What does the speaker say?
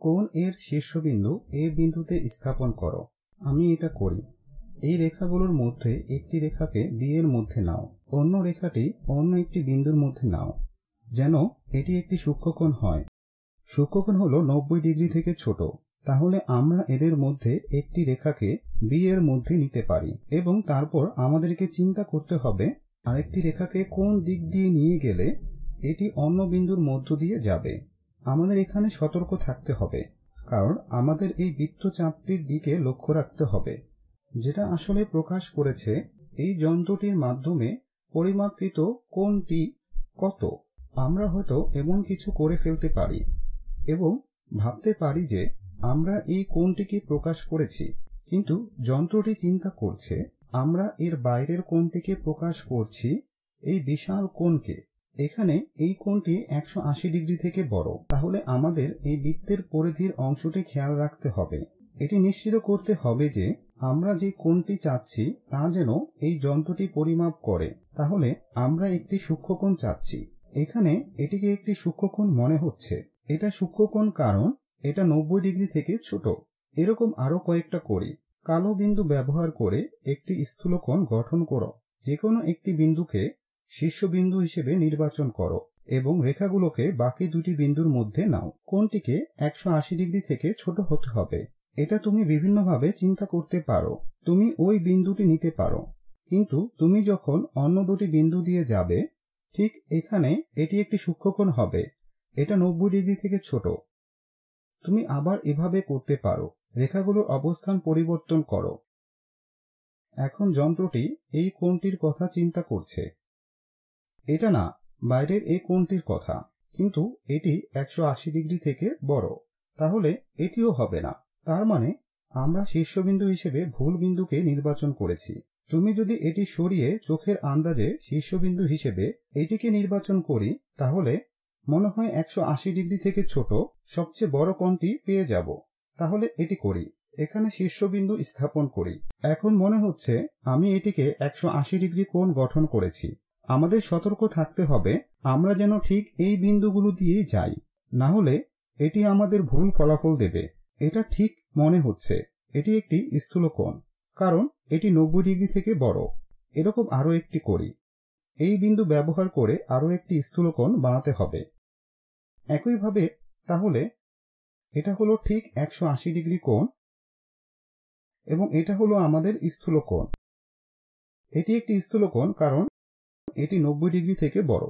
কোণ এর শীর্ষবিন্দু এ বিন্দুতে স্থাপন করো। আমি এটা করি। এই রেখাগুলোর মধ্যে একটি রেখাকে বি এর মধ্যে নাও, অন্য রেখাটি অন্য একটি বিন্দুর মধ্যে নাও, যেন এটি একটি সূক্ষ্মকোণ হয়। সূক্ষ্মকোণ হলো 90 ডিগ্রি থেকে ছোট। তাহলে আমরা এদের মধ্যে একটি রেখাকে বি এর মধ্যে নিতে পারি এবং তারপর আমাদেরকে চিন্তা করতে হবে আরেকটি রেখাকে কোন দিক দিয়ে নিয়ে গেলে এটি অন্য বিন্দুর মধ্য দিয়ে যাবে। আমাদের এখানে সতর্ক থাকতে হবে, কারণ আমাদের এই বৃত্তচাপটির দিকে লক্ষ্য রাখতে হবে, যেটা আসলে প্রকাশ করেছে এই যন্ত্রটির মাধ্যমে পরিমাপকৃত কোণটি কত। আমরা হয়তো এমন কিছু করে ফেলতে পারি এবং ভাবতে পারি যে আমরা এই কোণটিকে প্রকাশ করেছি, কিন্তু যন্ত্রটি চিন্তা করছে আমরা এর বাইরের কোণটিকে প্রকাশ করছি, এই বিশাল কোণকে। এখানে এই কোণটি 180 ডিগ্রি থেকে বড়। তাহলে আমাদের এই বৃত্তের পরিধির অংশটি খেয়াল রাখতে হবে। এটি নিশ্চিত করতে হবে যে আমরা যে কোণটি চাচ্ছি তা যেন এই যন্ত্রটি পরিমাপ করে। তাহলে আমরা একটি সূক্ষ্মকোণ চাচ্ছি। এখানে এটিকে একটি সূক্ষ্মকোণ মনে হচ্ছে। এটা সূক্ষ্মকোণ কারণ এটা 90 ডিগ্রি থেকে ছোট। এরকম আরো কয়েকটা করি। কালো বিন্দু ব্যবহার করে একটি স্থূলকোণ গঠন করো। যে কোনো একটি বিন্দুকে শীর্ষবিন্দু হিসেবে নির্বাচন করো এবং রেখাগুলোকে বাকি দুটি বিন্দুর মধ্যে নাও। কোণটিকে 180 ডিগ্রি থেকে ছোট হতে হবে। এটা তুমি বিভিন্নভাবে চিন্তা করতে পারো। তুমি ওই বিন্দুটি নিতে পারো, কিন্তু তুমি যখন অন্য দুটি বিন্দু দিয়ে যাবে, ঠিক এখানে এটি একটি সূক্ষ্মকোণ হবে। এটা 90 ডিগ্রি থেকে ছোট। তুমি আবার এভাবে করতে পারো। রেখাগুলোর অবস্থান পরিবর্তন করো। এখন যন্ত্রটি এই কোণটির কথা চিন্তা করছে। এটা না, বাইরের এই কোণটির কথা, কিন্তু এটি 180 ডিগ্রি থেকে বড়। তাহলে এটিও হবে না। তার মানে আমরা শীর্ষবিন্দু হিসেবে ভুল বিন্দুকে নির্বাচন করেছি। তুমি যদি এটি সরিয়ে চোখের আন্দাজে শীর্ষবিন্দু হিসেবে এটিকে নির্বাচন করি, তাহলে মনে হয় 180 ডিগ্রি থেকে ছোট সবচেয়ে বড় কোণটি পেয়ে যাব। তাহলে এটি করি, এখানে শীর্ষবিন্দু স্থাপন করি। এখন মনে হচ্ছে আমি এটিকে 180 ডিগ্রি কোণ গঠন করেছি। আমাদের সতর্ক থাকতে হবে আমরা যেন ঠিক এই বিন্দুগুলো দিয়েই যাই, না হলে এটি আমাদের ভুল ফলাফল দেবে। এটা ঠিক মনে হচ্ছে এটি একটি স্থূলকোণ, কারণ এটি 90 ডিগ্রি থেকে বড়। এরকম আরো একটি করি। এই বিন্দু ব্যবহার করে আরো একটি স্থূলকোণ বানাতে হবে একইভাবে। তাহলে এটা হলো ঠিক 180 ডিগ্রি কোণ এবং এটা হলো আমাদের স্থূলকোণ। এটি একটি স্থূলকোণ কারণ এটি 90 ডিগ্রি থেকে বড়।